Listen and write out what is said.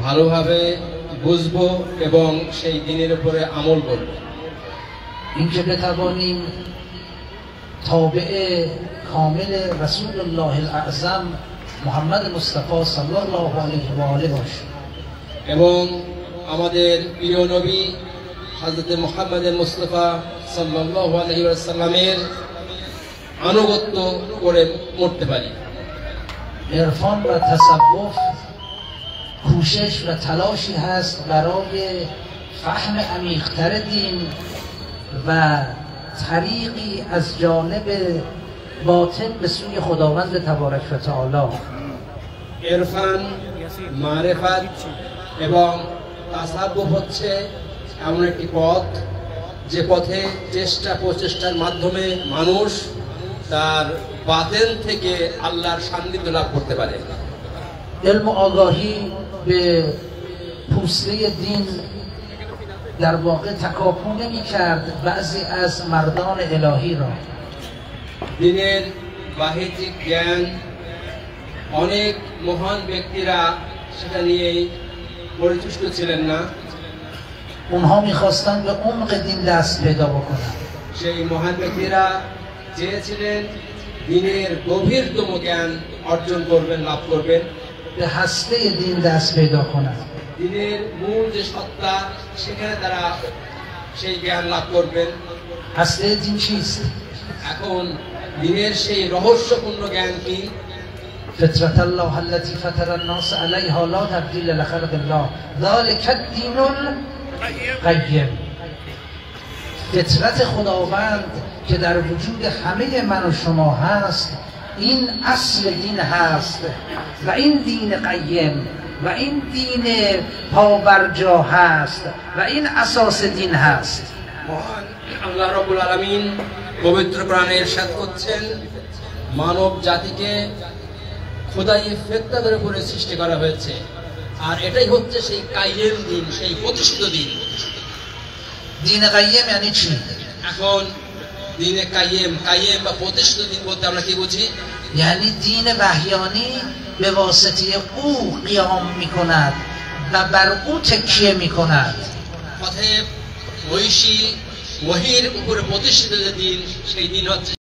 ভালোভাবে বুঝবো এবং সেই দিনের উপরে আমল করব। اینکه بتوانیم تابع کامل رسول الله الاعظم محمد مصطفی صلی الله علیه و آله باشیم এবং আমাদের প্রিয় নবী হযরত মুহাম্মদ মুস্তাফা সাল্লাল্লাহু আলাইহি ওয়াসাল্লামের আনুগত্য করে মরতে পারি। عرفان و تصوف کوشش و تلاشی هست برای فهم عمیق‌تر دین و طریقی از جانب باطن به سوی خداوند تبارک و تعالی. ইরফান মারিফাত এবং তাসাব্বুফ হচ্ছে এমন একটি পথ যে পথে প্রচেষ্টার মাধ্যমে মানুষ তার বাতেন থেকে আল্লাহর সান্নিধ্য লাভ করতে পারে। علم و آگاهی به پوسته دین در واقع تکاپو نمی کرد بعضی از مردان الهی را. দিনের বাহ্যিক জ্ঞান অনেক মহান ব্যক্তিরা সেটা নিয়ে পরিতুষ্ট ছিলেন না। اونها میخواستن به عمق دین دست پیدا بکنن. সেই মহান ব্যক্তিরা চেয়েছিলেন দিনের গভীরতম জ্ঞান অর্জন করবেন, লাভ করবেন, به هسته دین دست پیدا کنن. দিনের মূল যে সত্তা সেখানে তারা সেই জ্ঞান লাভ করবেন। هسته دین چیست؟ এখন দিনের সেই রহস্যপূর্ণ জ্ঞান কি? فطرة الله التي فطر الناس عليها لا تبديل لخلق الله ذلك الدين القیم. فطرت خداوند که در وجود همه من و شما هست این اصل دین هست و این دین قیم و این دین پابرجا هست و این اساس دین هست. মহান আল্লাহ রাব্বুল আলামিন পবিত্র কোরআনে ইরশাদ করছেন, মানব জাতিকে খোদাই ফেতরাতের উপরে সৃষ্টি করা হয়েছে, আর এটাই হচ্ছে সেই কাইয়েম দিন, সেই প্রতিষ্ঠিত দিন। دین قیم یعنی چی؟ এখন দিনে কাইয়েম বা প্রতিষ্ঠিত দিন বলতে আমরা কি বুঝি؟ یعنی دین وحیانی به واسطه او قیام میکند و بر او تکیه میکند. অতএব ঐশী ওহীর উপরে প্রতিষ্ঠিত যে দিন, সেই দিন হচ্ছে